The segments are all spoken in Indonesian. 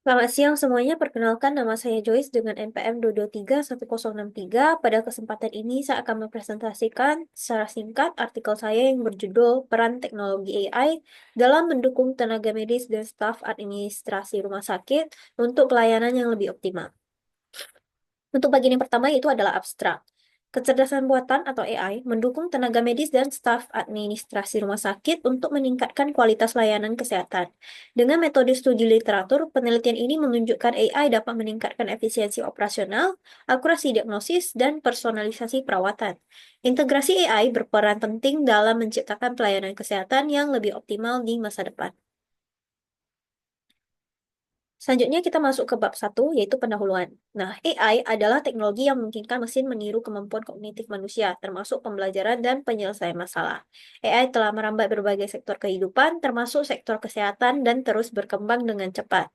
Selamat siang semuanya, perkenalkan nama saya Joyce dengan NPM 2231063. Pada kesempatan ini saya akan mempresentasikan secara singkat artikel saya yang berjudul Peran Teknologi AI dalam mendukung tenaga medis dan staf administrasi rumah sakit untuk pelayanan yang lebih optimal. Untuk bagian yang pertama yaitu adalah abstrak. Kecerdasan buatan atau AI mendukung tenaga medis dan staf administrasi rumah sakit untuk meningkatkan kualitas layanan kesehatan. Dengan metode studi literatur, penelitian ini menunjukkan AI dapat meningkatkan efisiensi operasional, akurasi diagnosis, dan personalisasi perawatan. Integrasi AI berperan penting dalam menciptakan pelayanan kesehatan yang lebih optimal di masa depan. Selanjutnya kita masuk ke bab 1, yaitu pendahuluan. Nah, AI adalah teknologi yang memungkinkan mesin meniru kemampuan kognitif manusia, termasuk pembelajaran dan penyelesaian masalah. AI telah merambat berbagai sektor kehidupan, termasuk sektor kesehatan, dan terus berkembang dengan cepat.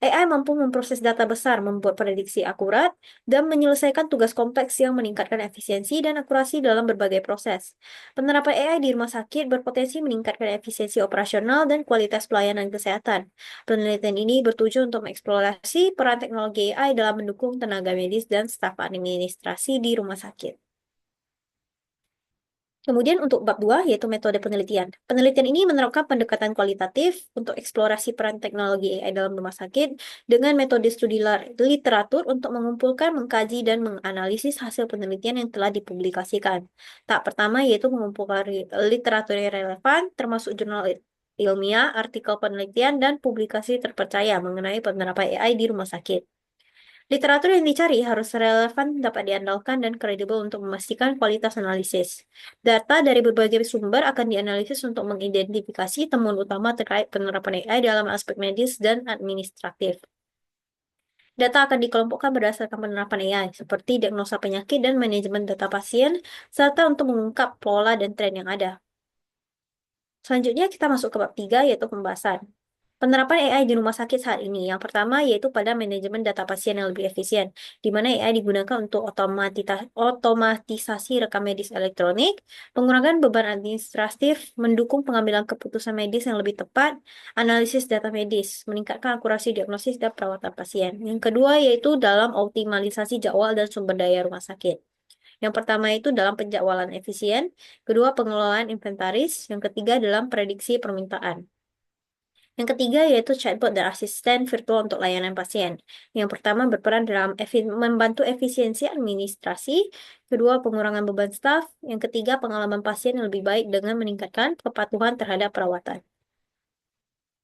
AI mampu memproses data besar, membuat prediksi akurat, dan menyelesaikan tugas kompleks yang meningkatkan efisiensi dan akurasi dalam berbagai proses. Penerapan AI di rumah sakit berpotensi meningkatkan efisiensi operasional dan kualitas pelayanan kesehatan. Penelitian ini bertujuan untuk mengeksplorasi peran teknologi AI dalam mendukung tenaga medis dan staf administrasi di rumah sakit. Kemudian untuk bab 2 yaitu metode penelitian. Penelitian ini menerapkan pendekatan kualitatif untuk eksplorasi peran teknologi AI dalam rumah sakit dengan metode studi literatur untuk mengumpulkan, mengkaji, dan menganalisis hasil penelitian yang telah dipublikasikan. Tahap pertama yaitu mengumpulkan literatur yang relevan, termasuk jurnal ilmiah, artikel penelitian, dan publikasi terpercaya mengenai penerapan AI di rumah sakit. Literatur yang dicari harus relevan, dapat diandalkan, dan kredibel untuk memastikan kualitas analisis. Data dari berbagai sumber akan dianalisis untuk mengidentifikasi temuan utama terkait penerapan AI dalam aspek medis dan administratif. Data akan dikelompokkan berdasarkan penerapan AI, seperti diagnosa penyakit dan manajemen data pasien, serta untuk mengungkap pola dan tren yang ada. Selanjutnya kita masuk ke bab 3 yaitu pembahasan. Penerapan AI di rumah sakit saat ini. Yang pertama yaitu pada manajemen data pasien yang lebih efisien, di mana AI digunakan untuk otomatisasi rekam medis elektronik, pengurangan beban administratif, mendukung pengambilan keputusan medis yang lebih tepat, analisis data medis, meningkatkan akurasi diagnosis dan perawatan pasien. Yang kedua yaitu dalam optimalisasi jadwal dan sumber daya rumah sakit. Yang pertama itu dalam penjadwalan efisien, kedua pengelolaan inventaris, yang ketiga dalam prediksi permintaan. Yang ketiga yaitu chatbot dan asisten virtual untuk layanan pasien. Yang pertama berperan dalam membantu efisiensi administrasi, kedua pengurangan beban staf, yang ketiga pengalaman pasien yang lebih baik dengan meningkatkan kepatuhan terhadap perawatan.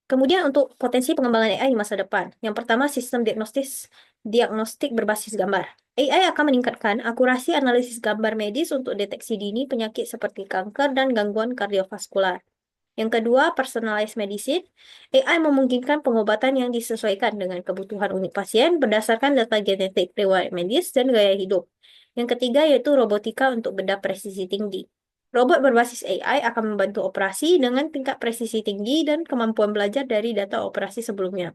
Kemudian untuk potensi pengembangan AI di masa depan. Yang pertama sistem diagnostik berbasis gambar. AI akan meningkatkan akurasi analisis gambar medis untuk deteksi dini penyakit seperti kanker dan gangguan kardiovaskular. Yang kedua, personalized medicine. AI memungkinkan pengobatan yang disesuaikan dengan kebutuhan unik pasien berdasarkan data genetik, riwayat medis, dan gaya hidup. Yang ketiga yaitu robotika untuk bedah presisi tinggi. Robot berbasis AI akan membantu operasi dengan tingkat presisi tinggi dan kemampuan belajar dari data operasi sebelumnya.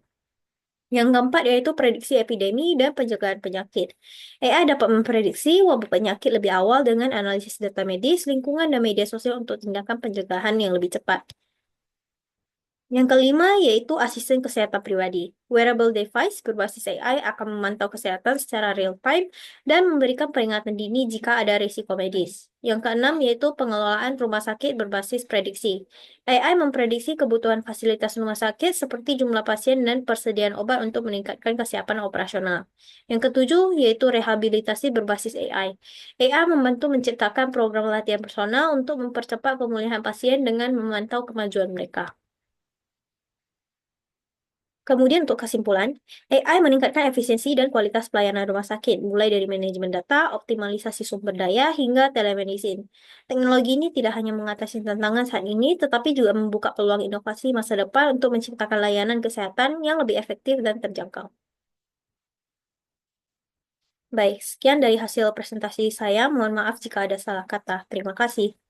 Yang keempat yaitu prediksi epidemi dan pencegahan penyakit. AI dapat memprediksi wabah penyakit lebih awal dengan analisis data medis, lingkungan, dan media sosial untuk tindakan pencegahan yang lebih cepat. Yang kelima yaitu asisten kesehatan pribadi. Wearable device berbasis AI akan memantau kesehatan secara real time dan memberikan peringatan dini jika ada risiko medis. Yang keenam yaitu pengelolaan rumah sakit berbasis prediksi. AI memprediksi kebutuhan fasilitas rumah sakit seperti jumlah pasien dan persediaan obat untuk meningkatkan kesiapan operasional. Yang ketujuh yaitu rehabilitasi berbasis AI. AI membantu menciptakan program latihan personal untuk mempercepat pemulihan pasien dengan memantau kemajuan mereka. Kemudian untuk kesimpulan, AI meningkatkan efisiensi dan kualitas pelayanan rumah sakit, mulai dari manajemen data, optimalisasi sumber daya, hingga telemedicine. Teknologi ini tidak hanya mengatasi tantangan saat ini, tetapi juga membuka peluang inovasi masa depan untuk menciptakan layanan kesehatan yang lebih efektif dan terjangkau. Baik, sekian dari hasil presentasi saya. Mohon maaf jika ada salah kata. Terima kasih.